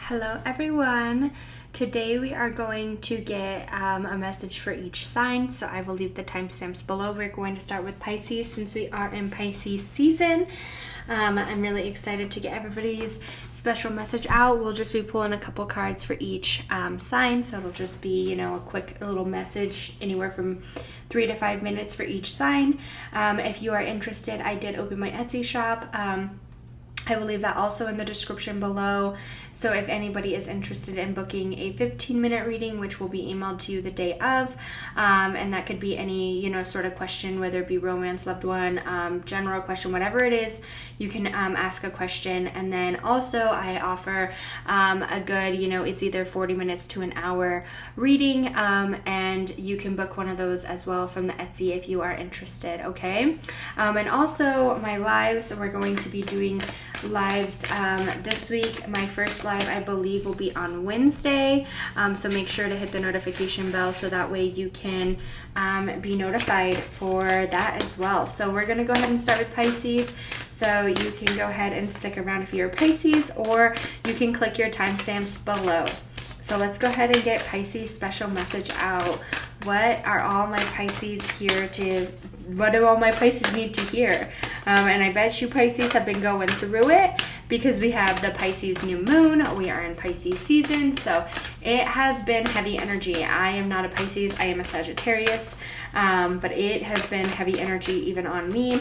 Hello everyone. Today we are going to get a message for each sign, so I will leave the timestamps below. We're going to start with Pisces since we are in Pisces season. I'm really excited to get everybody's special message out. We'll just be pulling a couple cards for each sign, so it'll just be, a quick little message, anywhere from 3 to 5 minutes for each sign. If you are interested, I did open my Etsy shop. I will leave that also in the description below. So if anybody is interested in booking a 15-minute reading, which will be emailed to you the day of, and that could be any, sort of question, whether it be romance, loved one, general question, whatever it is, you can ask a question. And then also I offer a good, it's either 40 minutes to an hour reading, and you can book one of those as well from the Etsy if you are interested, okay? And also my lives, we're going to be doing lives this week. My first live, I believe, will be on Wednesday, so make sure to hit the notification bell so that way you can be notified for that as well. So we're going to go ahead and start with Pisces, so you can go ahead and stick around if you're Pisces, or you can click your timestamps below. So let's go ahead and get Pisces special message out. What do all my Pisces need to hear? And I bet you Pisces have been going through it because we have the Pisces new moon. We are in Pisces season, so it has been heavy energy. I am not a Pisces, I am a Sagittarius, but it has been heavy energy even on me.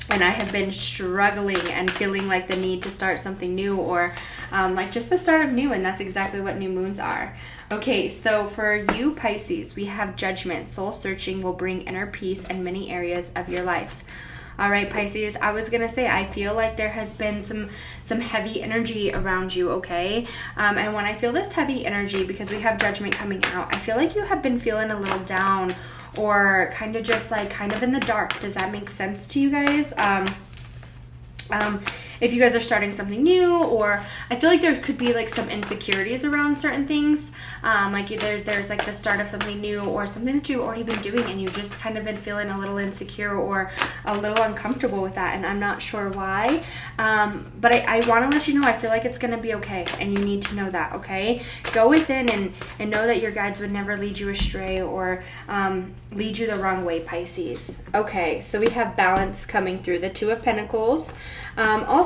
And I have been struggling and feeling like the need to start something new, or like just the start of new, and that's exactly what new moons are. Okay, so for you Pisces, we have judgment. Soul searching will bring inner peace in many areas of your life. All right, Pisces, I was going to say, I feel like there has been some heavy energy around you, okay? And when I feel this heavy energy, because we have judgment coming out, I feel like you have been feeling a little down, or kind of just like kind of in the dark. Does that make sense to you guys? If you guys are starting something new, or I feel like there could be like some insecurities around certain things, like either there's like the start of something new or something that you've already been doing and you've just kind of been feeling a little insecure or a little uncomfortable with that, and I'm not sure why, but I want to let you know I feel like it's going to be okay, and you need to know that, okay? Go within and know that your guides would never lead you astray or lead you the wrong way, Pisces. Okay, so we have balance coming through, the Two of Pentacles.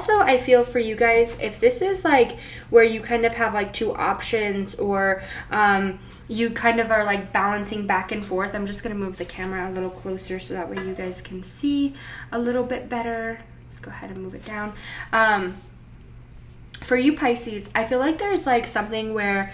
Also, I feel for you guys, if this is like where you kind of have like two options, or you kind of are like balancing back and forth. I'm just going to move the camera a little closer so that way you guys can see a little bit better. Let's go ahead and move it down. For you Pisces, I feel like there's like something where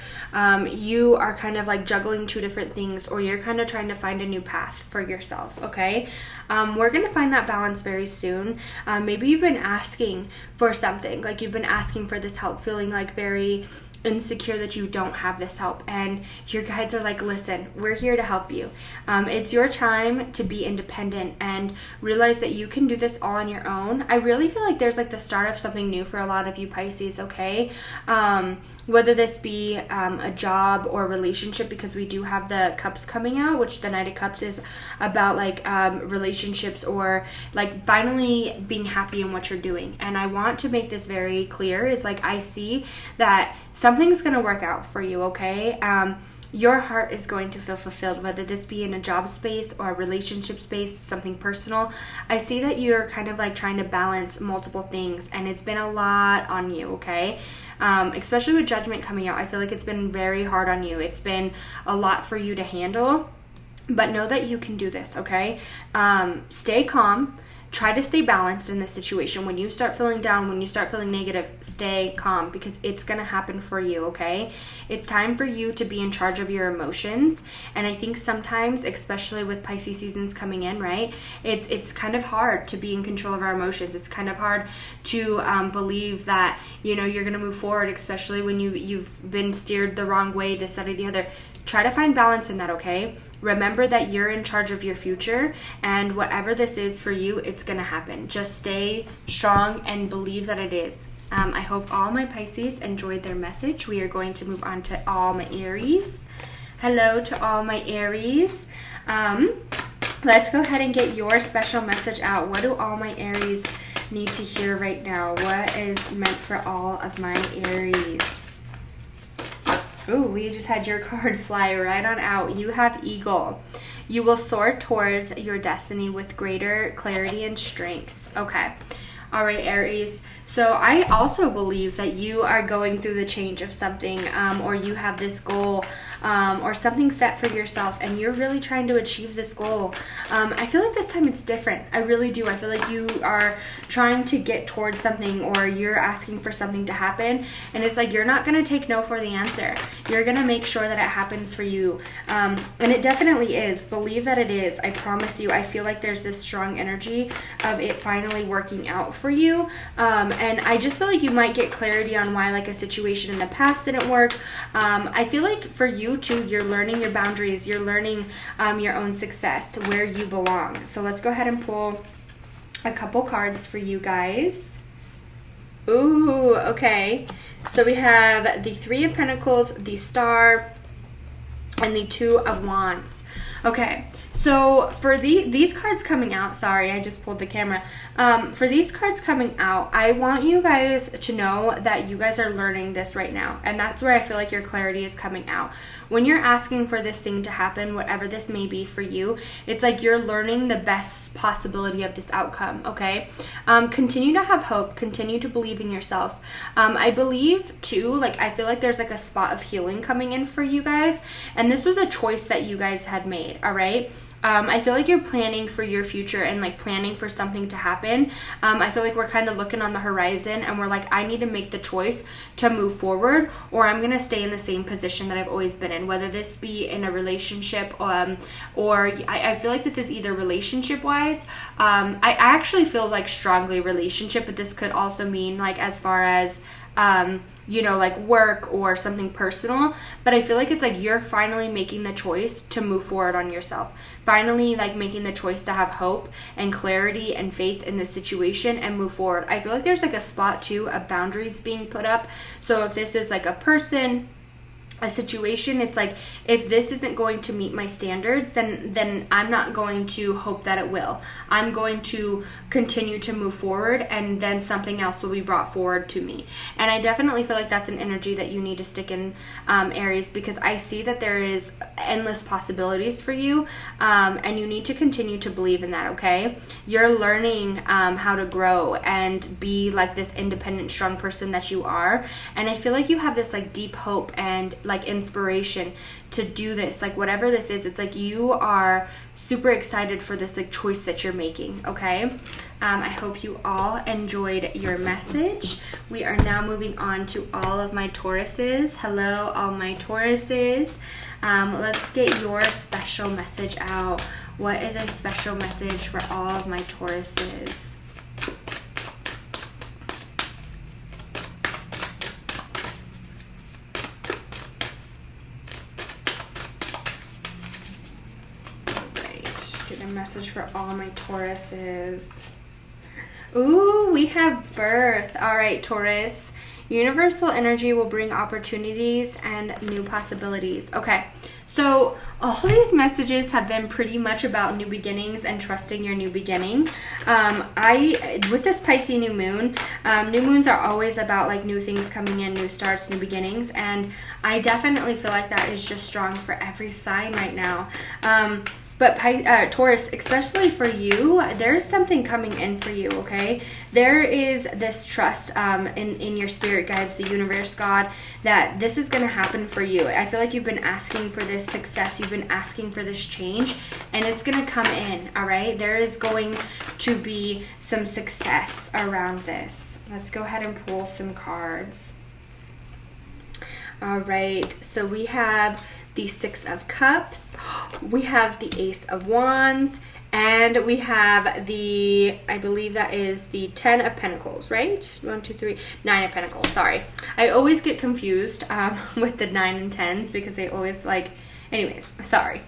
you are kind of like juggling two different things, or you're kind of trying to find a new path for yourself, okay? We're going to find that balance very soon. Maybe you've been asking for something, like you've been asking for this help, feeling like very insecure that you don't have this help, and your guides are like, listen, we're here to help you. It's your time to be independent and realize that you can do this all on your own. I really feel like there's like the start of something new for a lot of you Pisces, okay? Whether this be a job or relationship, because we do have the cups coming out, which the Knight of Cups is about like relationships, or like finally being happy in what you're doing. And I want to make this very clear, is like I see that something's going to work out for you, okay? Your heart is going to feel fulfilled, whether this be in a job space or a relationship space, something personal. I see that you're kind of like trying to balance multiple things, and it's been a lot on you, okay? Especially with judgment coming out, I feel like it's been very hard on you. It's been a lot for you to handle, but know that you can do this, okay? Stay calm. Try to stay balanced in this situation. When you start feeling down, when you start feeling negative, stay calm, because it's going to happen for you, okay? It's time for you to be in charge of your emotions. And I think sometimes, especially with Pisces seasons coming in, right, it's kind of hard to be in control of our emotions. It's kind of hard to believe that, you're going to move forward, especially when you've been steered the wrong way, this, that, or the other. Try to find balance in that, okay? Remember that you're in charge of your future, and whatever this is for you, it's going to happen. Just stay strong and believe that it is. I hope all my Pisces enjoyed their message. We are going to move on to all my Aries. Hello to all my Aries. Let's go ahead and get your special message out. What do all my Aries need to hear right now? What is meant for all of my Aries? Oh, we just had your card fly right on out. You have Eagle. You will soar towards your destiny with greater clarity and strength. Okay. All right, Aries. So I also believe that you are going through the change of something, or you have this goal, or something set for yourself, and you're really trying to achieve this goal. I feel like this time it's different. I really do. I feel like you are trying to get towards something, or you're asking for something to happen, and it's like you're not going to take no for the answer. You're going to make sure that it happens for you, and it definitely is. Believe that it is. I promise you. I feel like there's this strong energy of it finally working out for you, and I just feel like you might get clarity on why like a situation in the past didn't work. I feel like for you too, you're learning your boundaries, you're learning your own success, where you belong. So let's go ahead and pull a couple cards for you guys. Ooh, okay. So we have the Three of Pentacles, the Star, and the Two of Wands. Okay, so for these cards coming out, sorry, I just pulled the camera. For these cards coming out, I want you guys to know that you guys are learning this right now. And that's where I feel like your clarity is coming out. When you're asking for this thing to happen, whatever this may be for you, it's like you're learning the best possibility of this outcome, okay? Continue to have hope. Continue to believe in yourself. I believe, too, like I feel like there's like a spot of healing coming in for you guys. And this was a choice that you guys had made, all right? I feel like you're planning for your future and like planning for something to happen. I feel like we're kind of looking on the horizon and we're like, I need to make the choice to move forward, or I'm going to stay in the same position that I've always been in, whether this be in a relationship, or I feel like this is either relationship wise. I actually feel like strongly relationship, but this could also mean like as far as you know, like work or something personal. But I feel like it's like you're finally making the choice to move forward on yourself. Finally, like making the choice to have hope and clarity and faith in this situation and move forward. I feel like there's like a spot too of boundaries being put up. So if this is like a person, a situation, it's like if this isn't going to meet my standards, then I'm not going to hope that it will. I'm going to continue to move forward, and then something else will be brought forward to me. And I definitely feel like that's an energy that you need to stick in, Aries, because I see that there is endless possibilities for you, and you need to continue to believe in that, okay? You're learning how to grow and be like this independent, strong person that you are, and I feel like you have this like deep hope and like inspiration to do this, like whatever this is. It's like you are super excited for this like choice that you're making, okay? I hope you all enjoyed your message. We are now moving on to all of my Tauruses. Hello, all my Tauruses. Let's get your special message out. What is a special message for all of my Tauruses? Get a message for all my Tauruses. Ooh, we have birth. All right, Taurus. Universal energy will bring opportunities and new possibilities. Okay, so all these messages have been pretty much about new beginnings and trusting your new beginning. With this Pisces new moon, new moons are always about like new things coming in, new starts, new beginnings, and I definitely feel like that is just strong for every sign right now. But Taurus, especially for you, there's something coming in for you, okay? There is this trust in your spirit guides, the universe, God, that this is going to happen for you. I feel like you've been asking for this success. You've been asking for this change, and it's going to come in, all right? There is going to be some success around this. Let's go ahead and pull some cards. All right, so we have the Six of Cups, we have the Ace of Wands, and we have the, I believe that is the 10 of Pentacles, right? 1, 2, 3, 9 of Pentacles, sorry. I always get confused with the 9 and 10s because they always like, anyways, sorry.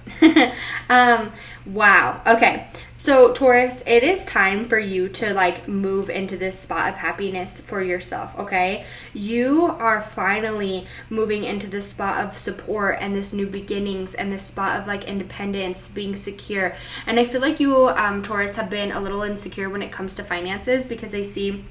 Wow, okay. So Taurus, it is time for you to like move into this spot of happiness for yourself, okay? You are finally moving into this spot of support and this new beginnings and this spot of like independence, being secure. And I feel like you, Taurus, have been a little insecure when it comes to finances because I see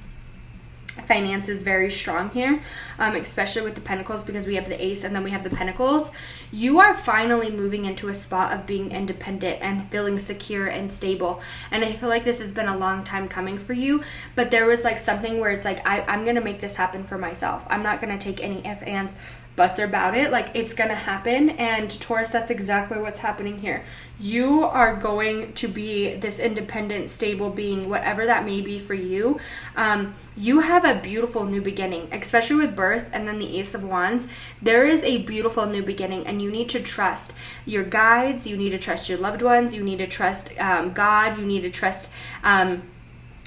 Finance is very strong here, especially with the Pentacles, because we have the Ace and then we have the Pentacles. You are finally moving into a spot of being independent and feeling secure and stable. And I feel like this has been a long time coming for you, but there was like something where it's like, I'm going to make this happen for myself. I'm not going to take any ifs, ands, buts about it. Like, it's gonna happen. And Taurus, that's exactly what's happening here. You are going to be this independent, stable being, whatever that may be for you. You have a beautiful new beginning, especially with birth and then the Ace of Wands. There is a beautiful new beginning, and you need to trust your guides, you need to trust your loved ones, you need to trust God, you need to trust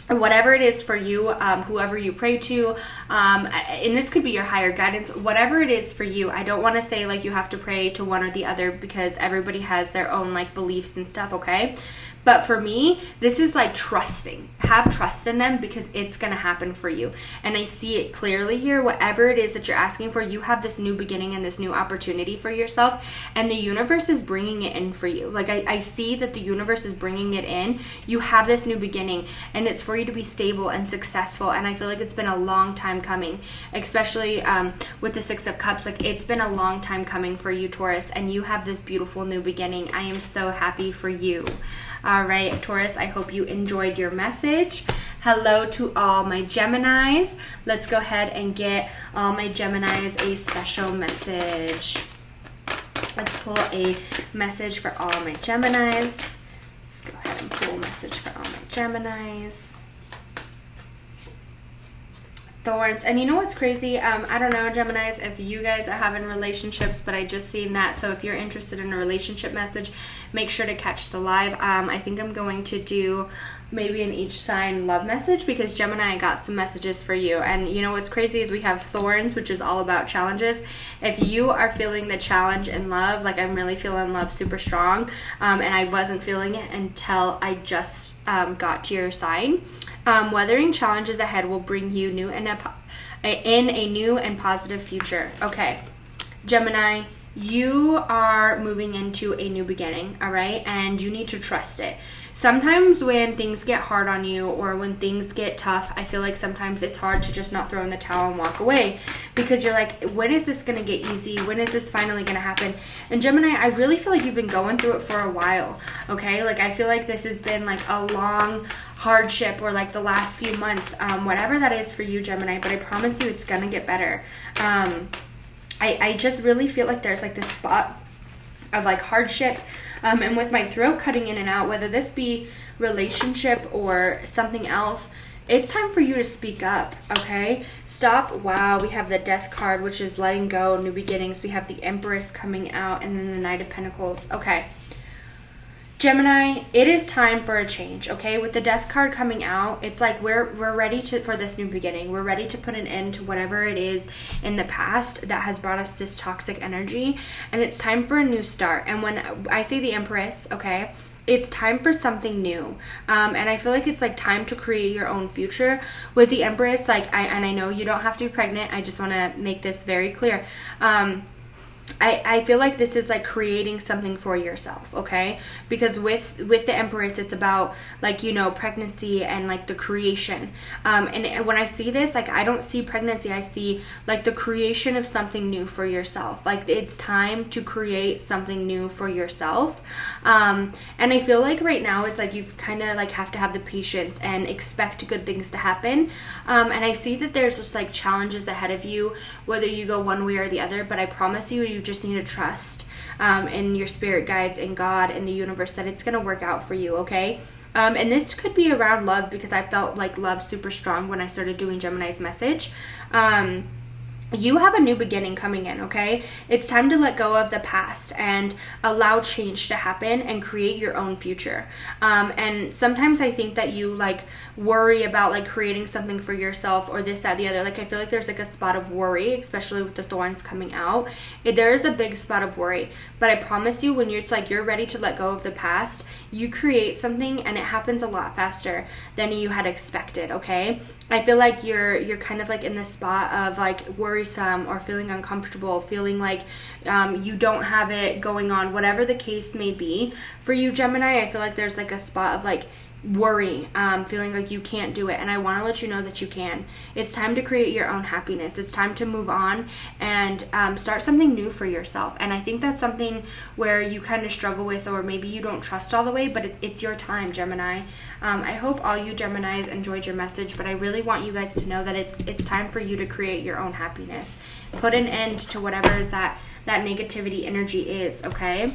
whatever it is for you, whoever you pray to, and this could be your higher guidance, whatever it is for you. I don't want to say like you have to pray to one or the other, because everybody has their own like beliefs and stuff, okay? But for me, this is like trusting. Have trust in them, because it's going to happen for you. And I see it clearly here. Whatever it is that you're asking for, you have this new beginning and this new opportunity for yourself. And the universe is bringing it in for you. Like I see that the universe is bringing it in. You have this new beginning, and it's for you to be stable and successful. And I feel like it's been a long time coming, especially with the Six of Cups. Like, it's been a long time coming for you, Taurus. And you have this beautiful new beginning. I am so happy for you. All right, Taurus, I hope you enjoyed your message. Hello to all my Geminis. Let's go ahead and get all my Geminis a special message. Let's pull a message for all my Geminis. Let's go ahead and pull a message for all my Geminis. Thorns. And you know what's crazy? I don't know, Geminis, if you guys are having relationships, but I just seen that. So if you're interested in a relationship message, make sure to catch the live. I think I'm going to do maybe an each sign love message, because Gemini, I got some messages for you. And you know what's crazy is we have Thorns, which is all about challenges. If you are feeling the challenge in love, like I'm really feeling love super strong, and I wasn't feeling it until I just got to your sign. Weathering challenges ahead will bring you in a new and positive future. Okay, Gemini, you are moving into a new beginning, all right? And you need to trust it. Sometimes when things get hard on you, or when things get tough, I feel like sometimes it's hard to just not throw in the towel and walk away, because you're like, when is this going to get easy? When is this finally going to happen? And Gemini, I really feel like you've been going through it for a while, okay? Like, I feel like this has been like a long hardship, or like the last few months, whatever that is for you, Gemini, but I promise you it's going to get better. I just really feel like there's like this spot of like hardship, and with my throat cutting in and out, whether this be relationship or something else, it's time for you to speak up, okay? Stop. Wow, we have the Death card, which is letting go, new beginnings. We have the Empress coming out, and then the Knight of Pentacles. Okay, Gemini, it is time for a change, okay? With the Death card coming out, it's like we're ready for this new beginning. We're ready to put an end to whatever it is in the past that has brought us this toxic energy, and it's time for a new start. And when I say the Empress, okay, it's time for something new, and I feel like it's like time to create your own future. With the Empress, like, I know you don't have to be pregnant. I just want to make this very clear. I feel like this is like creating something for yourself, okay? Because with the Empress, it's about like, you know, pregnancy and like the creation. And when I see this, like, I don't see pregnancy. I see like the creation of something new for yourself. Like, it's time to create something new for yourself. And I feel like right now it's like you've kind of like have to have the patience and expect good things to happen. And I see that there's just like challenges ahead of you, whether you go one way or the other, but I promise you, you just need to trust in your spirit guides and God and the universe that it's going to work out for you, okay? And this could be around love, because I felt like love super strong when I started doing Gemini's message. You have a new beginning coming in, okay? It's time to let go of the past and allow change to happen and create your own future. And sometimes I think that you like worry about like creating something for yourself or this, that, the other. Like, I feel like there's like a spot of worry, especially with the Thorns coming out. There is a big spot of worry, but I promise you, when you're ready to let go of the past, you create something, and it happens a lot faster than you had expected, okay? I feel like you're kind of like in the spot of like worrisome or feeling uncomfortable, feeling like you don't have it going on, whatever the case may be for you, Gemini. I feel like there's like a spot of like worry, feeling like you can't do it. And I want to let you know that you can. It's time to create your own happiness. It's time to move on and start something new for yourself. And I think that's something where you kind of struggle with, or maybe you don't trust all the way, but it's your time, Gemini. I hope all you Geminis enjoyed your message, but I really want you guys to know that it's time for you to create your own happiness. Put an end to whatever is that negativity energy is, okay?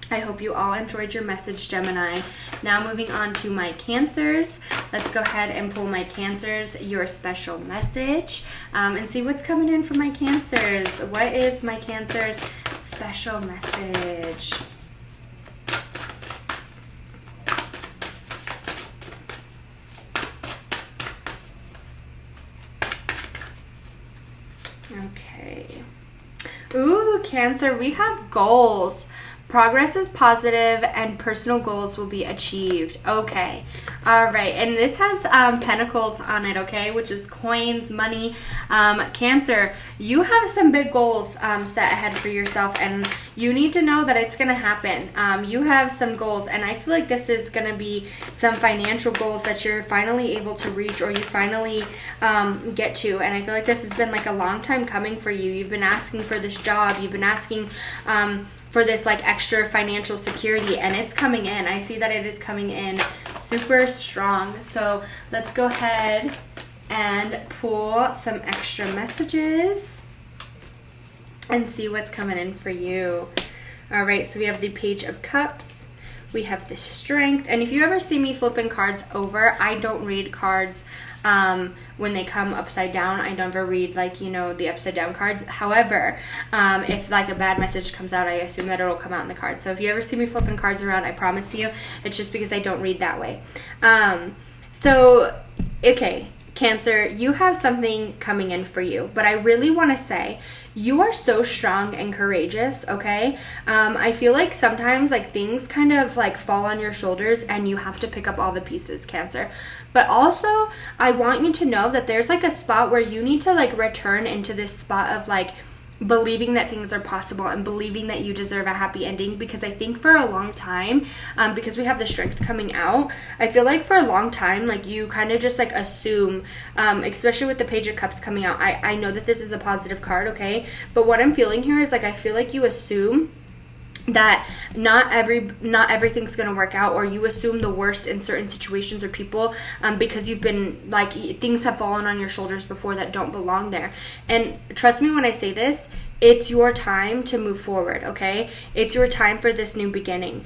I hope you all enjoyed your message, Gemini. Now moving on to my Cancers. Let's go ahead and pull my Cancers, your special message, and see what's coming in for my Cancers. What is my Cancers' special message? Okay. Ooh, Cancer, we have goals. Progress is positive and personal goals will be achieved. Okay. All right. And this has pentacles on it, okay, which is coins, money. Cancer, you have some big goals set ahead for yourself, and you need to know that it's going to happen. You have some goals, and I feel like this is going to be some financial goals that you're finally able to reach, or you finally get to. And I feel like this has been like a long time coming for you. You've been asking for this job. You've been asking for this like extra financial security, and it's coming in. I see that it is coming in super strong. So let's go ahead and pull some extra messages and see what's coming in for you. All right, so we have the Page of Cups. We have the Strength. And if you ever see me flipping cards over, I don't read cards when they come upside down. I never read, like, you know, the upside down cards. However, if like a bad message comes out, I assume that it'll come out in the card. So if you ever see me flipping cards around, I promise you, it's just because I don't read that way. So, okay, Cancer, you have something coming in for you, but I really want to say you are so strong and courageous, okay? I feel like sometimes like things kind of like fall on your shoulders and you have to pick up all the pieces, Cancer. But also, I want you to know that there's like a spot where you need to like return into this spot of like believing that things are possible and believing that you deserve a happy ending, because I think for a long time, because we have the Strength coming out, I feel like for a long time, like you kind of just like assume, especially with the Page of Cups coming out, I know that this is a positive card, okay? But what I'm feeling here is like, I feel like you assume that not everything's gonna work out, or you assume the worst in certain situations or people, because you've been like, things have fallen on your shoulders before that don't belong there. And trust me when I say this, it's your time to move forward, okay? It's your time for this new beginning.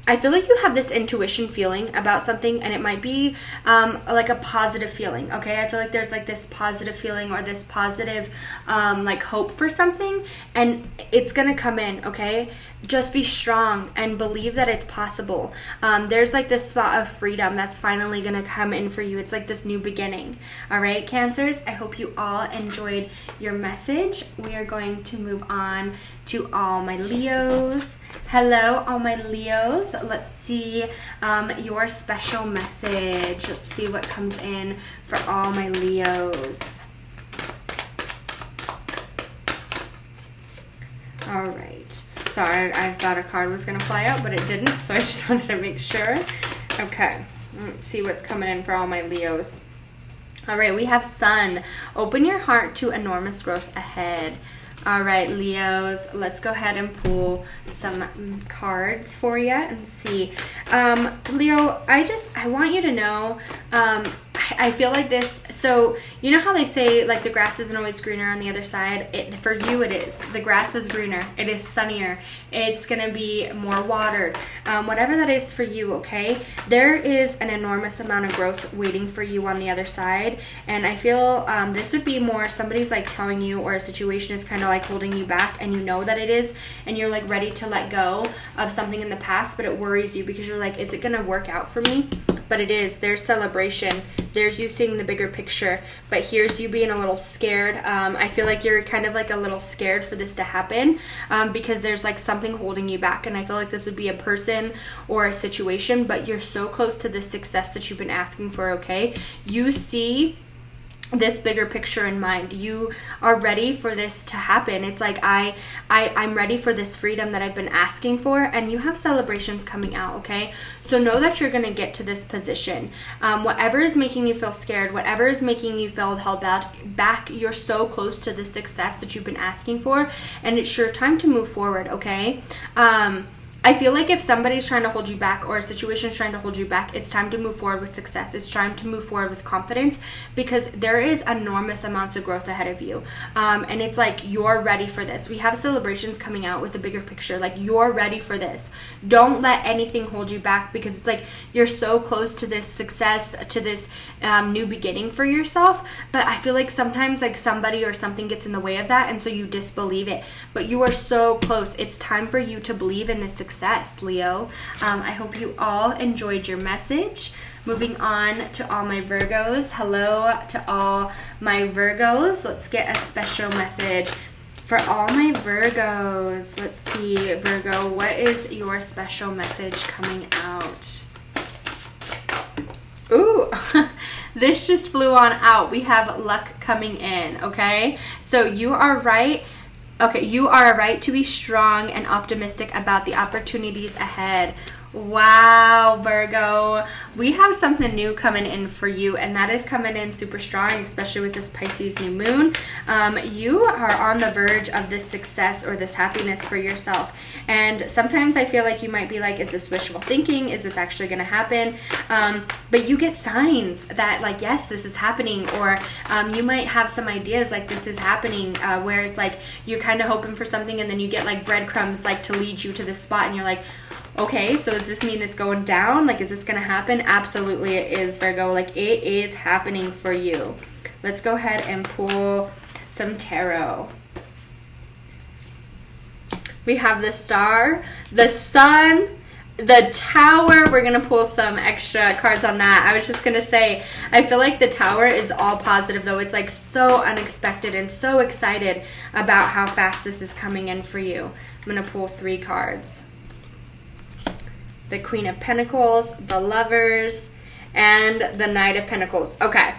I feel like you have this intuition feeling about something, and it might be like a positive feeling, okay? I feel like there's like this positive feeling or this positive like hope for something, and it's gonna come in, okay? Just be strong and believe that it's possible. There's like this spot of freedom that's finally gonna come in for you. It's like this new beginning. All right, Cancers, I hope you all enjoyed your message. We are going to move on to all my Leos. Hello, all my Leos. Let's see your special message. Let's see what comes in for all my Leos. All right. Sorry, I thought a card was going to fly out, but it didn't, so I just wanted to make sure. Okay, let's see what's coming in for all my Leos. All right, we have Sun. Open your heart to enormous growth ahead. All right, Leos, let's go ahead and pull some cards for you and see. Leo, I want you to know, I feel like this, so you know how they say like the grass isn't always greener on the other side? For you it is. The grass is greener. It is sunnier. It's going to be more watered. Whatever that is for you, okay? There is an enormous amount of growth waiting for you on the other side, and I feel this would be more somebody's like telling you, or a situation is kind of like holding you back, and you know that it is, and you're like ready to let go of something in the past, but it worries you because you're like, is it going to work out for me? But it is. There's celebration. There's you seeing the bigger picture. But here's you being a little scared. I feel like you're kind of like a little scared for this to happen, because there's like something holding you back. And I feel like this would be a person or a situation, but you're so close to the success that you've been asking for, okay? You see this bigger picture in mind. You are ready for this to happen. It's like I'm ready for this freedom that I've been asking for, and you have celebrations coming out, okay? So know that you're going to get to this position. Whatever is making you feel scared, whatever is making you feel held back, you're so close to the success that you've been asking for, and it's your time to move forward, okay? I feel like if somebody's trying to hold you back, or a situation is trying to hold you back, it's time to move forward with success. It's time to move forward with confidence, because there is enormous amounts of growth ahead of you. And it's like, you're ready for this. We have celebrations coming out with the bigger picture. Like, you're ready for this. Don't let anything hold you back, because it's like you're so close to this success, to this new beginning for yourself. But I feel like sometimes like somebody or something gets in the way of that, and so you disbelieve it. But you are so close. It's time for you to believe in this success, Leo. I hope you all enjoyed your message. Moving on to all my Virgos. Hello to all my Virgos. Let's get a special message for all my Virgos. Let's see, Virgo, what is your special message coming out? Ooh, this just flew on out. We have luck coming in, okay? So you are right. Okay, you are right to be strong and optimistic about the opportunities ahead. Wow, Virgo. We have something new coming in for you, and that is coming in super strong, especially with this Pisces new moon. You are on the verge of this success or this happiness for yourself. And sometimes I feel like you might be like, is this wishful thinking? Is this actually going to happen? But you get signs that like, yes, this is happening. Or you might have some ideas like this is happening, where it's like you're kind of hoping for something, and then you get like breadcrumbs like to lead you to this spot, and you're like, okay, so does this mean it's going down? Like, is this going to happen? Absolutely it is, Virgo. Like, it is happening for you. Let's go ahead and pull some tarot. We have the Star, the Sun, the Tower. We're going to pull some extra cards on that. I was just going to say, I feel like the Tower is all positive, though. It's like so unexpected and so excited about how fast this is coming in for you. I'm going to pull 3 cards. The Queen of Pentacles, the Lovers, and the Knight of Pentacles. Okay.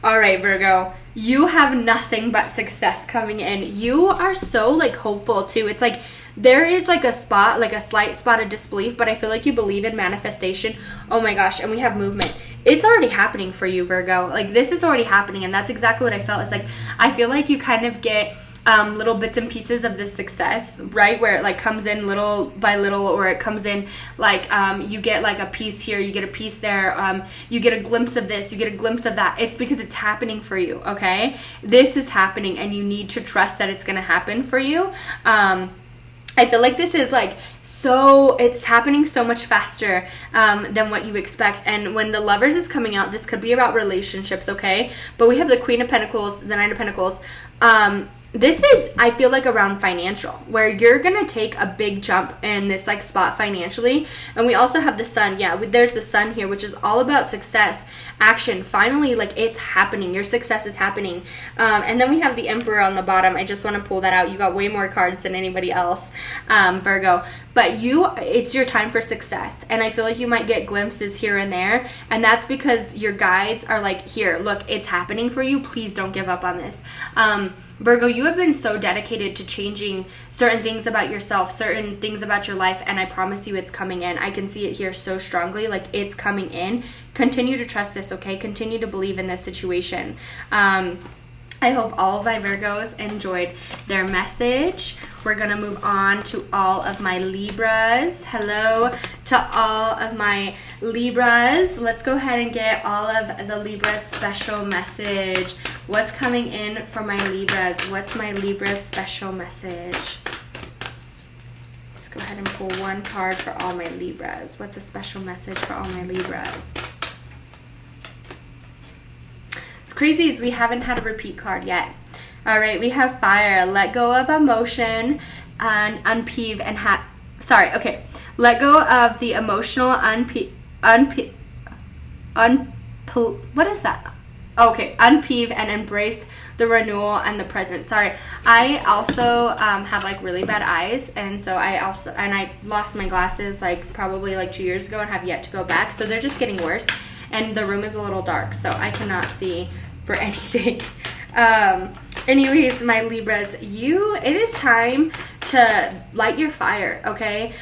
All right, Virgo. You have nothing but success coming in. You are so, like, hopeful, too. It's like there is, like, a spot, like a slight spot of disbelief, but I feel like you believe in manifestation. Oh, my gosh. And we have movement. It's already happening for you, Virgo. Like, this is already happening, and that's exactly what I felt. It's like I feel like you kind of get little bits and pieces of this success, right? Where it like comes in little by little, or it comes in like you get like a piece here, you get a piece there, you get a glimpse of this, you get a glimpse of that. It's because it's happening for you, okay? This is happening, and you need to trust that it's going to happen for you. I feel like this is like it's happening so much faster than what you expect. And when the Lovers is coming out, this could be about relationships, okay? But we have the Queen of Pentacles, the Knight of Pentacles. This is, I feel like, around financial, where you're going to take a big jump in this like spot financially. And we also have the Sun. Yeah, there's the Sun here, which is all about success, action. Finally, like, it's happening. Your success is happening. And then we have the Emperor on the bottom. I just want to pull that out. You got way more cards than anybody else, Virgo. But it's your time for success. And I feel like you might get glimpses here and there. And that's because your guides are like, here, look, it's happening for you. Please don't give up on this. Virgo, you have been so dedicated to changing certain things about yourself, certain things about your life, and I promise you it's coming in. I can see it here so strongly, like it's coming in. Continue to trust this, okay? Continue to believe in this situation. I hope all of my Virgos enjoyed their message. We're going to move on to all of my Libras. Hello to all of my Libras. Let's go ahead and get all of the Libras special message. What's coming in for my Libras? What's my Libras special message? Let's go ahead and pull 1 card for all my Libras. What's a special message for all my Libras? Crazy is we haven't had a repeat card yet. All right, we have Fire. Let go of emotion and unpeeve and let go of the emotional what is that? Okay, unpeeve and embrace the renewal and the present. Sorry, I also have like really bad eyes, and so I lost my glasses like probably like 2 years ago and have yet to go back. So they're just getting worse, and the room is a little dark, so I cannot see for anything. Anyways, my Libras, it is time to light your fire, okay?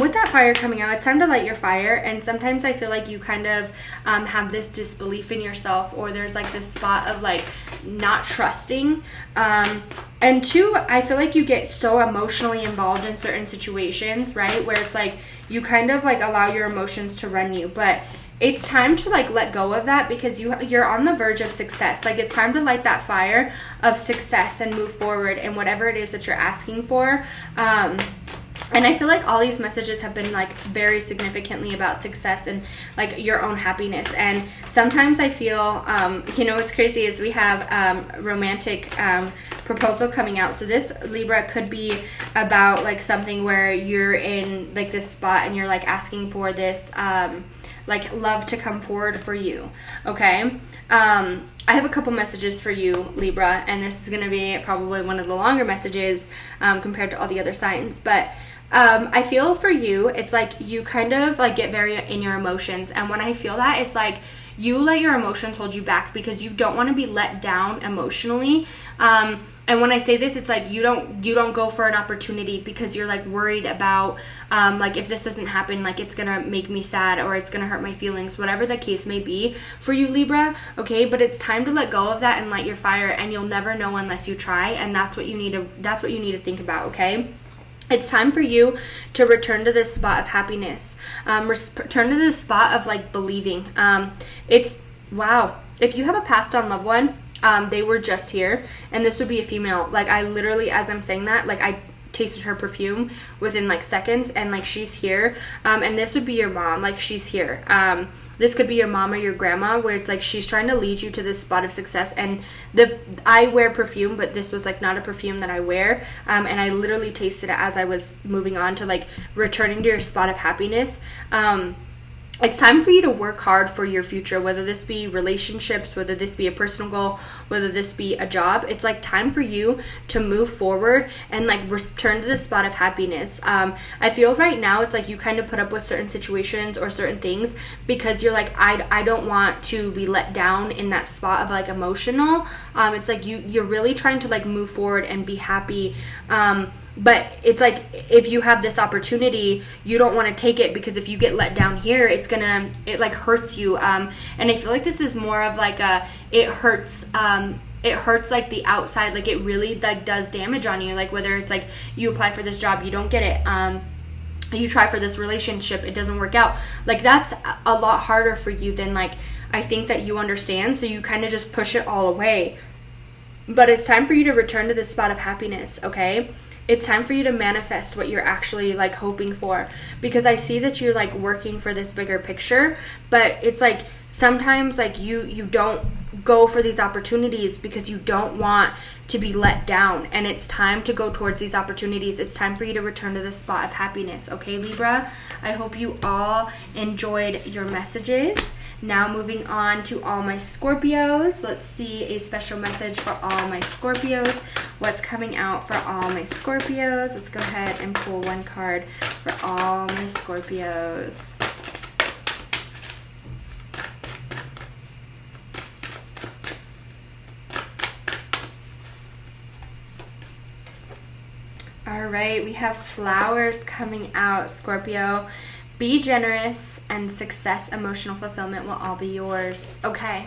With that fire coming out, it's time to light your fire. And sometimes I feel like you kind of have this disbelief in yourself, or there's like this spot of like not trusting. And two, I feel like you get so emotionally involved in certain situations, right? Where it's like you kind of like allow your emotions to run you. But it's time to like let go of that, because you're on the verge of success. Like, it's time to light that fire of success and move forward in whatever it is that you're asking for. And I feel like all these messages have been like very significantly about success and like your own happiness. And sometimes I feel, what's crazy is we have romantic proposal coming out. So this Libra could be about like something where you're in like this spot and you're like asking for this like love to come forward for you, okay? I have a couple messages for you, Libra, and this is going to be probably one of the longer messages compared to all the other signs. But I feel for you, it's like you kind of like get very in your emotions. And when I feel that, it's like you let your emotions hold you back because you don't want to be let down emotionally. And when I say this, it's like you don't go for an opportunity because you're like worried about like if this doesn't happen, like it's gonna make me sad or it's gonna hurt my feelings, whatever the case may be for you, Libra. Okay, but it's time to let go of that and light your fire, and you'll never know unless you try. And that's what you need to think about. Okay. It's time for you to return to this spot of happiness. Return to this spot of like believing. Wow. If you have a passed on loved one, they were just here, and this would be a female. Like, I literally, as I'm saying that, like I tasted her perfume within like seconds, and like she's here. And this would be your mom. Like, she's here. This could be your mom or your grandma, where it's like she's trying to lead you to this spot of success. And I wear perfume, but this was like not a perfume that I wear. And I literally tasted it as I was moving on to like returning to your spot of happiness. It's time for you to work hard for your future, whether this be relationships, whether this be a personal goal, whether this be a job. It's like time for you to move forward and like return to the spot of happiness. I feel right now it's like you kind of put up with certain situations or certain things because you're like, I don't want to be let down in that spot of like emotional. It's like you're really trying to like move forward and be happy. But it's like, if you have this opportunity, you don't want to take it, because if you get let down here, it like hurts you. And I feel like this is more of like it hurts like the outside, like it really like does damage on you. Like, whether it's like you apply for this job, you don't get it. You try for this relationship, it doesn't work out. Like, that's a lot harder for you than like I think that you understand. So you kind of just push it all away. But it's time for you to return to this spot of happiness, okay? It's time for you to manifest what you're actually like hoping for, because I see that you're like working for this bigger picture, but it's like sometimes like you don't go for these opportunities because you don't want to be let down, and it's time to go towards these opportunities. It's time for you to return to the spot of happiness, okay, Libra? I hope you all enjoyed your messages. Now moving on to all my Scorpios. Let's see a special message for all my Scorpios. What's coming out for all my Scorpios? Let's go ahead and pull one card for all my Scorpios. All right, we have flowers coming out, Scorpio. Be generous, and success, emotional fulfillment will all be yours. Okay,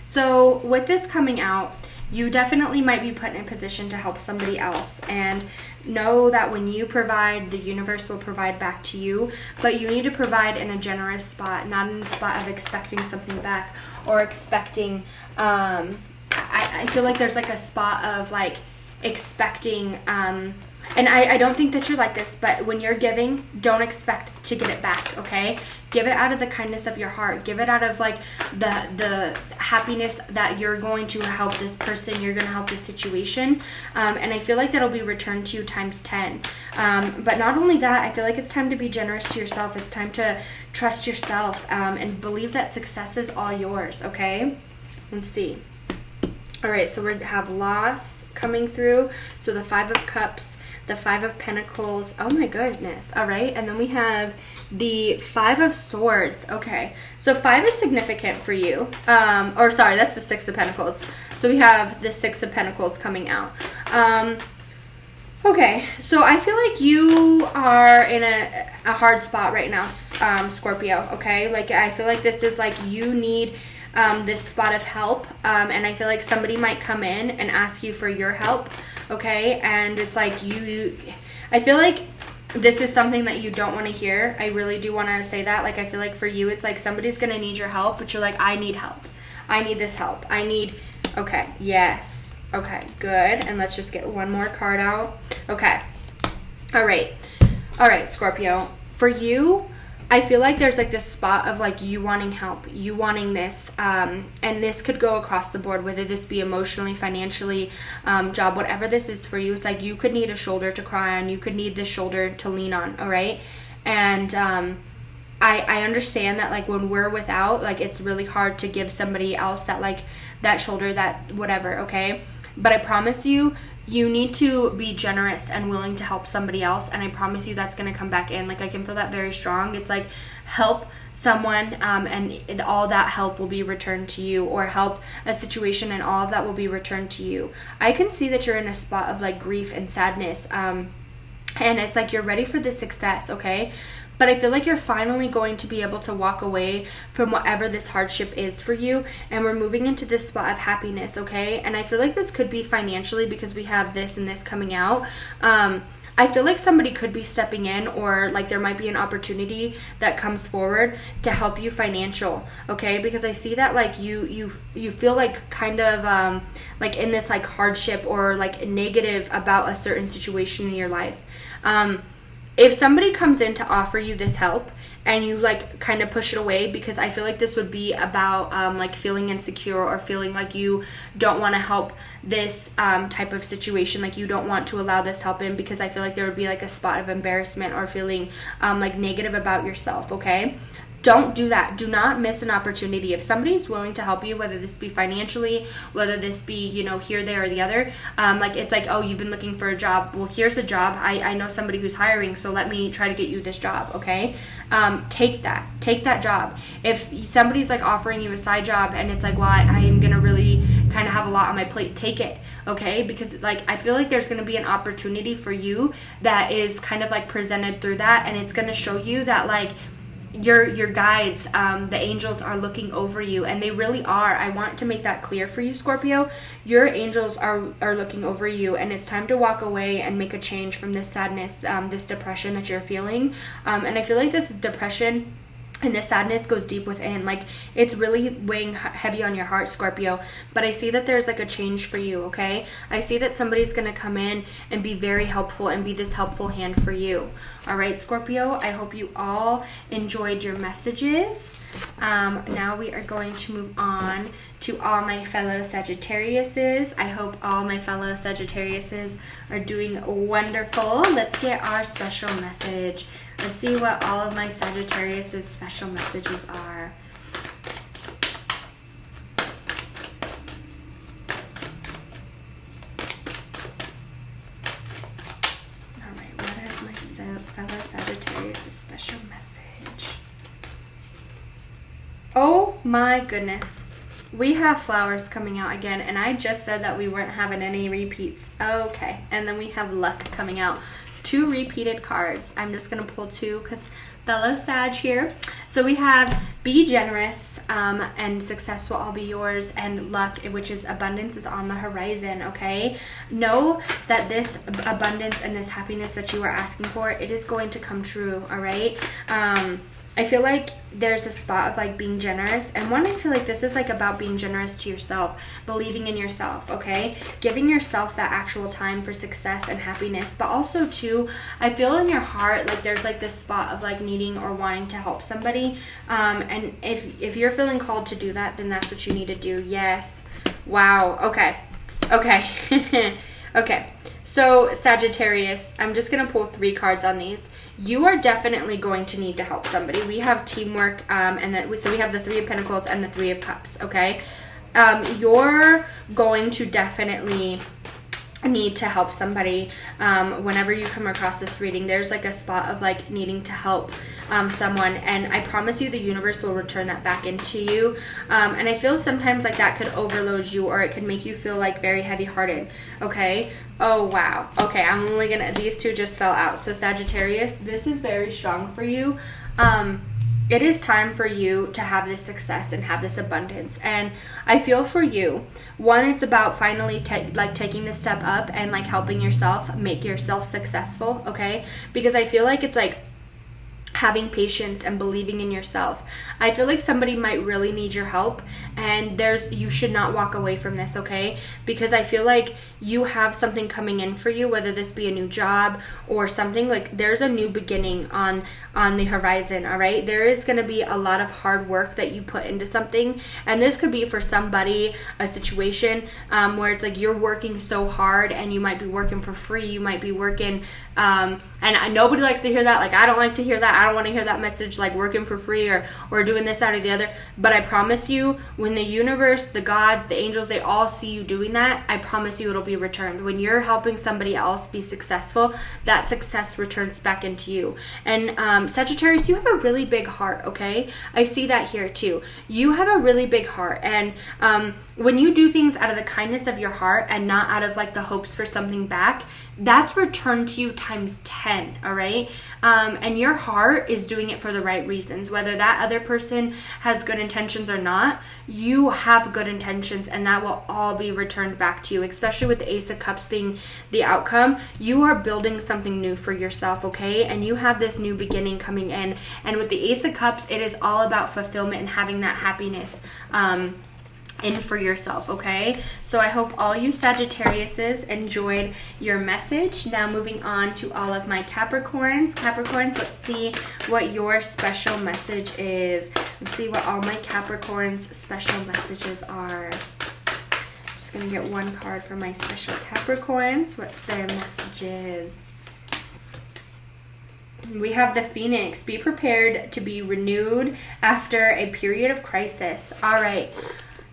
so with this coming out, you definitely might be put in a position to help somebody else. And know that when you provide, the universe will provide back to you. But you need to provide in a generous spot, not in a spot of expecting something back or expecting... I feel like there's like a spot of like expecting... and I don't think that you're like this, but when you're giving, don't expect to get it back, okay? Give it out of the kindness of your heart. Give it out of like the happiness that you're going to help this person, you're going to help this situation. And I feel like that'll be returned to you times 10. But not only that, I feel like it's time to be generous to yourself. It's time to trust yourself and believe that success is all yours, okay? Let's see. All right, so we have loss coming through. So the 5 of Cups, the 5 of Pentacles. Oh my goodness. All right, and then we have the 5 of Swords. Okay, so 5 is significant for you. Or sorry, that's the 6 of Pentacles. So we have the 6 of Pentacles coming out. Okay, so I feel like you are in a hard spot right now, Scorpio, okay? Like, I feel like this is like you need this spot of help, and I feel like somebody might come in and ask you for your help, okay? And it's like I feel like this is something that you don't want to hear. I really do want to say that. Like, I feel like for you, it's like somebody's going to need your help, but you're like, I need help. I need this help. Okay, yes. Okay, good. And let's just get one more card out. Okay. All right, Scorpio. For you, I feel like there's like this spot of like you wanting help, you wanting this, and this could go across the board, whether this be emotionally, financially, job, whatever this is for you. It's like you could need a shoulder to cry on, you could need this shoulder to lean on, all right? And I understand that like when we're without, like it's really hard to give somebody else that like that shoulder, that whatever, okay? But I promise you, you need to be generous and willing to help somebody else, and I promise you that's going to come back in. Like, I can feel that very strong. It's like help someone, and all that help will be returned to you, or help a situation and all of that will be returned to you. I can see that you're in a spot of like grief and sadness, and it's like you're ready for the success, okay? But I feel like you're finally going to be able to walk away from whatever this hardship is for you. And we're moving into this spot of happiness, okay? And I feel like this could be financially because we have this and this coming out. I feel like somebody could be stepping in, or like there might be an opportunity that comes forward to help you financial, okay? Because I see that like you feel like kind of like in this like hardship or like negative about a certain situation in your life. If somebody comes in to offer you this help and you like kind of push it away, because I feel like this would be about like feeling insecure or feeling like you don't want to help this type of situation, like you don't want to allow this help in, because I feel like there would be like a spot of embarrassment or feeling like negative about yourself, okay? Don't do that. Do not miss an opportunity. If somebody's willing to help you, whether this be financially, whether this be, you know, here, there, or the other, like it's like, oh, you've been looking for a job. Well, here's a job. I know somebody who's hiring, so let me try to get you this job, okay? Take that job. If somebody's like offering you a side job and it's like, well, I am going to really kind of have a lot on my plate, take it, okay? Because like I feel like there's going to be an opportunity for you that is kind of like presented through that, and it's going to show you that like your guides, the angels are looking over you, and they really are. I want to make that clear for you, Scorpio. Your angels are looking over you, and it's time to walk away and make a change from this sadness, this depression that you're feeling. And I feel like this depression and this sadness goes deep within. Like, it's really weighing heavy on your heart, Scorpio. But I see that there's like a change for you, okay? I see that somebody's going to come in and be very helpful and be this helpful hand for you. All right, Scorpio, I hope you all enjoyed your messages. Now we are going to move on to all my fellow Sagittariuses. I hope all my fellow Sagittariuses are doing wonderful. Let's get our special message. Let's see what all of my Sagittarius' special messages are. All right, what is my fellow Sagittarius' special message? Oh my goodness. We have flowers coming out again, and I just said that we weren't having any repeats. Okay, and then we have luck coming out. 2 repeated cards. I'm just going to pull 2 because fellow Sag here. So we have be generous, and success will all be yours, and luck, which is abundance, is on the horizon, okay? Know that this abundance and this happiness that you are asking for, it is going to come true, all right? I feel like there's a spot of like being generous, and one, I feel like this is like about being generous to yourself, believing in yourself, okay? Giving yourself that actual time for success and happiness, but also too, I feel in your heart like there's like this spot of like needing or wanting to help somebody, and if you're feeling called to do that, then that's what you need to do. Yes. Wow. Okay. Okay. So Sagittarius, I'm just going to pull 3 cards on these. You are definitely going to need to help somebody. We have teamwork, and then so we have the 3 of Pentacles and the 3 of Cups, okay? you're going to definitely need to help somebody. Whenever you come across this reading, there's like a spot of like needing to help someone, and I promise you the universe will return that back into you. And I feel sometimes like that could overload you, or it could make you feel like very heavy hearted. Okay. Oh wow. Okay, I'm only gonna, these two just fell out. So Sagittarius, this is very strong for you. It is time for you to have this success and have this abundance. And I feel for you, one, it's about finally taking this step up and like helping yourself make yourself successful, okay? Because I feel like it's like having patience and believing in yourself. I feel like somebody might really need your help, and you should not walk away from this, okay? Because I feel like you have something coming in for you, whether this be a new job or something, like there's a new beginning on the horizon, all right? There is going to be a lot of hard work that you put into something, and this could be for somebody a situation where it's like you're working so hard and you might be working for free, you might be working and nobody likes to hear that. Like, I don't like to hear that. I don't want to hear that message, like working for free or doing this, that, or the other. But I promise you, when the universe, the gods, the angels, they all see you doing that, I promise you it'll be returned. When you're helping somebody else be successful, that success returns back into you. And Sagittarius, you have a really big heart, okay? I see that here too. You have a really big heart. And when you do things out of the kindness of your heart and not out of like the hopes for something back, that's returned to you times 10, all right? And your heart is doing it for the right reasons. Whether that other person has good intentions or not, you have good intentions, and that will all be returned back to you, especially with the Ace of Cups being the outcome. You are building something new for yourself, okay? And you have this new beginning coming in. And with the Ace of Cups, it is all about fulfillment and having that happiness in for yourself, okay? So I hope all you Sagittariuses enjoyed your message. Now moving on to all of my Capricorns. Capricorns, let's see what your special message is. Let's see what all my Capricorns' special messages are. Just gonna get one card for my special Capricorns. What's their messages? We have the Phoenix. Be prepared to be renewed after a period of crisis. All right.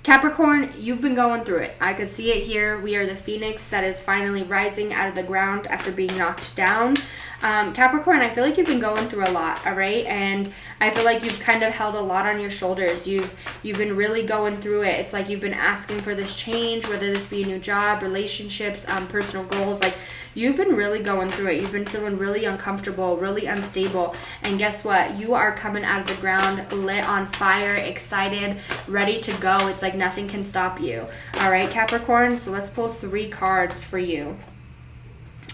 Capricorn, you've been going through it. I could see it here. We are the Phoenix that is finally rising out of the ground after being knocked down. Capricorn, I feel like you've been going through a lot, all right? And I feel like you've kind of held a lot on your shoulders. You've been really going through it. It's like you've been asking for this change, whether this be a new job, relationships, personal goals. Like, you've been really going through it. You've been feeling really uncomfortable, really unstable. And guess what? You are coming out of the ground, lit on fire, excited, ready to go. It's like nothing can stop you. All right, Capricorn? So let's pull 3 cards for you.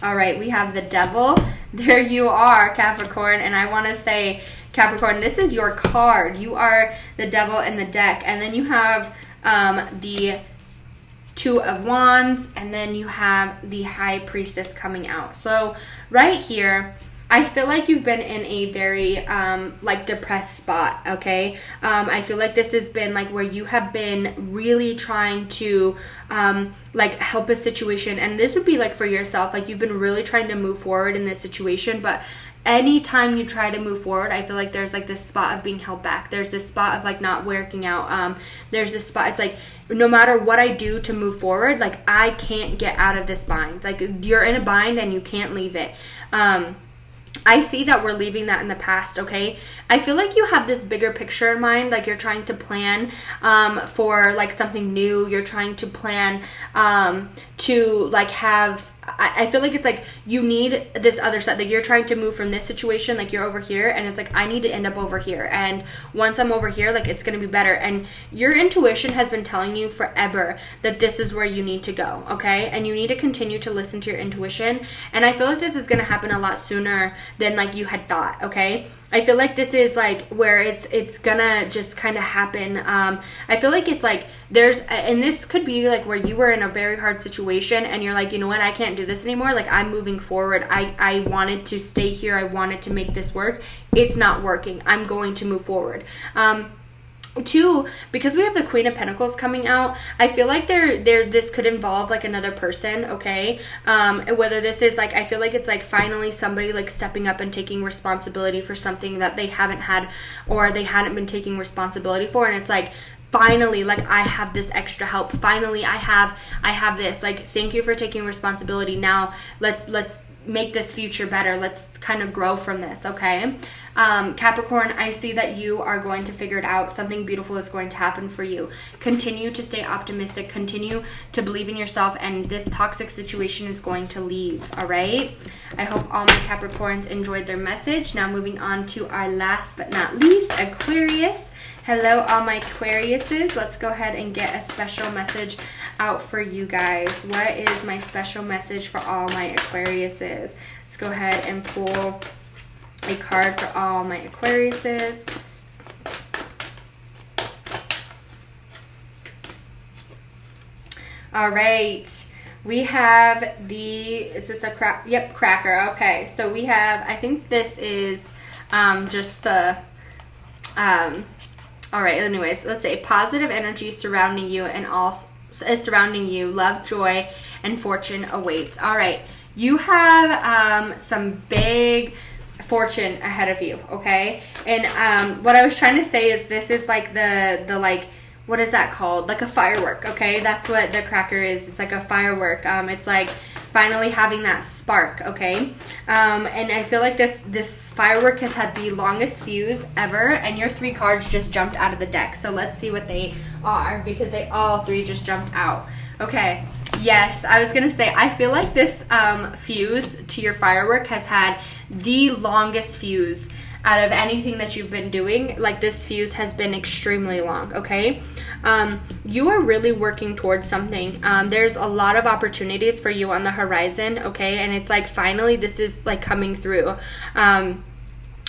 All right, we have the Devil. There you are, Capricorn. And I want to say, Capricorn, this is your card. You are the Devil in the deck. And then you have the 2 of Wands, and then you have the High Priestess coming out. So right here, I feel like you've been in a very like depressed spot, okay? I feel like this has been like where you have been really trying to like help a situation, and this would be like for yourself, like you've been really trying to move forward in this situation, but anytime you try to move forward, I feel like there's like this spot of being held back. There's this spot of like not working out. There's this spot, it's like no matter what I do to move forward, like I can't get out of this bind. Like you're in a bind and you can't leave it. I see that we're leaving that in the past, okay? I feel like you have this bigger picture in mind, like you're trying to plan for like something new. You're trying to plan to like have, I feel like it's like you need this other side. Like you're trying to move from this situation, like you're over here, and it's like I need to end up over here. And once I'm over here, like it's going to be better. And your intuition has been telling you forever that this is where you need to go, okay? And you need to continue to listen to your intuition. And I feel like this is going to happen a lot sooner than like you had thought, okay? I feel like this is like where it's gonna just kind of happen. I feel like it's like and this could be like where you were in a very hard situation and you're like, you know what, I can't do this anymore. Like I'm moving forward. I wanted to stay here. I wanted to make this work. It's not working. I'm going to move forward. 2, because we have the Queen of Pentacles coming out, I feel like this could involve like another person, okay? Whether this is like, I feel like it's like finally somebody like stepping up and taking responsibility for something that they haven't had or they hadn't been taking responsibility for, and it's like finally, like, I have this extra help. Finally, I have this. Like, thank you for taking responsibility. Now let's make this future better. Let's kind of grow from this, okay? Capricorn, I see that you are going to figure it out. Something beautiful is going to happen for you. Continue to stay optimistic. Continue to believe in yourself, and this toxic situation is going to leave, all right? I hope all my Capricorns enjoyed their message. Now moving on to our last but not least, Aquarius. Hello, all my Aquariuses. Let's go ahead and get a special message out for you guys. What is my special message for all my Aquariuses? Let's go ahead and pull a card for all my Aquariuses. All right. We have is this a cracker. Okay. So we have, I think this is just the, all right, anyways, let's say positive energy surrounding you and all is surrounding you. Love, joy, and fortune awaits. All right, you have some big fortune ahead of you, okay? And what I was trying to say is this is like the like, what is that called? Like a firework, okay? That's what the cracker is. It's like a firework. It's like finally having that spark, okay? And I feel like this firework has had the longest fuse ever, and your 3 cards just jumped out of the deck. So let's see what they are, because they all 3 just jumped out. Okay, yes, I was gonna say, I feel like this fuse to your firework has had the longest fuse out of anything that you've been doing. Like, this fuse has been extremely long, okay? You are really working towards something. There's a lot of opportunities for you on the horizon, okay? And it's like, finally, this is like coming through.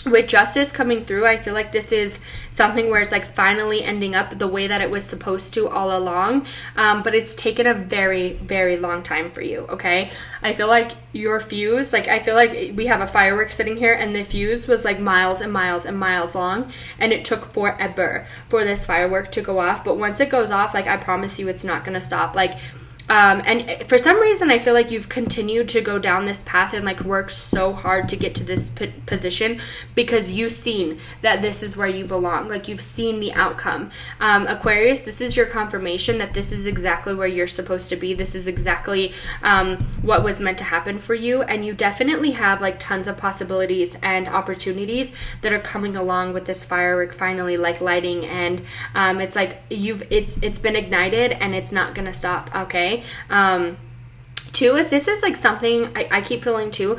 With justice coming through, I feel like this is something where it's like finally ending up the way that it was supposed to all along, but it's taken a very, very long time for you, okay? I feel like your fuse, like, I feel like we have a firework sitting here, and the fuse was like miles and miles and miles long, and it took forever for this firework to go off. But once it goes off, like, I promise you, it's not gonna stop. Like, and for some reason, I feel like you've continued to go down this path and like work so hard to get to this position, because you've seen that this is where you belong. Like, you've seen the outcome. Aquarius, this is your confirmation that this is exactly where you're supposed to be. This is exactly what was meant to happen for you. And you definitely have like tons of possibilities and opportunities that are coming along with this firework finally like lighting. And it's like it's been ignited, and it's not gonna stop, okay? Two, if this is like something I keep feeling too,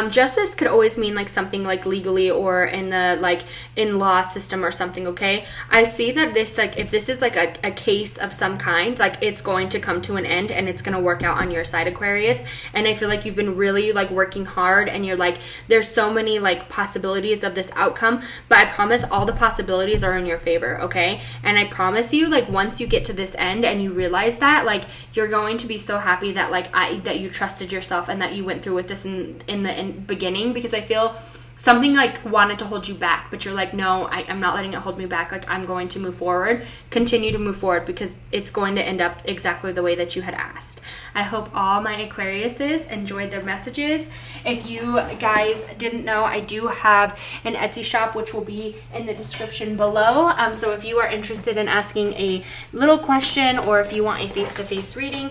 justice could always mean like something like legally or in the like in law system or something, okay? I see that this, like, if this is like a case of some kind, like, it's going to come to an end and it's going to work out on your side, Aquarius. And I feel like you've been really like working hard, and you're like, there's so many like possibilities of this outcome, but I promise all the possibilities are in your favor, okay? And I promise you, like, once you get to this end and you realize that, like, you're going to be so happy that like that you trusted yourself and that you went through with this in the beginning, because I feel something like wanted to hold you back, but you're like, no, I'm not letting it hold me back. Like, I'm going to move forward. Continue to move forward, because it's going to end up exactly the way that you had asked. I hope all my Aquariuses enjoyed their messages. If you guys didn't know, I do have an Etsy shop, which will be in the description below. So if you are interested in asking a little question, or if you want a face-to-face reading,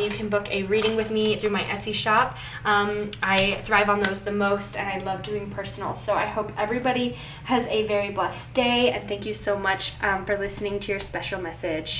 you can book a reading with me through my Etsy shop. I thrive on those the most, and I love doing personal. So I hope everybody has a very blessed day, and thank you so much for listening to your special message.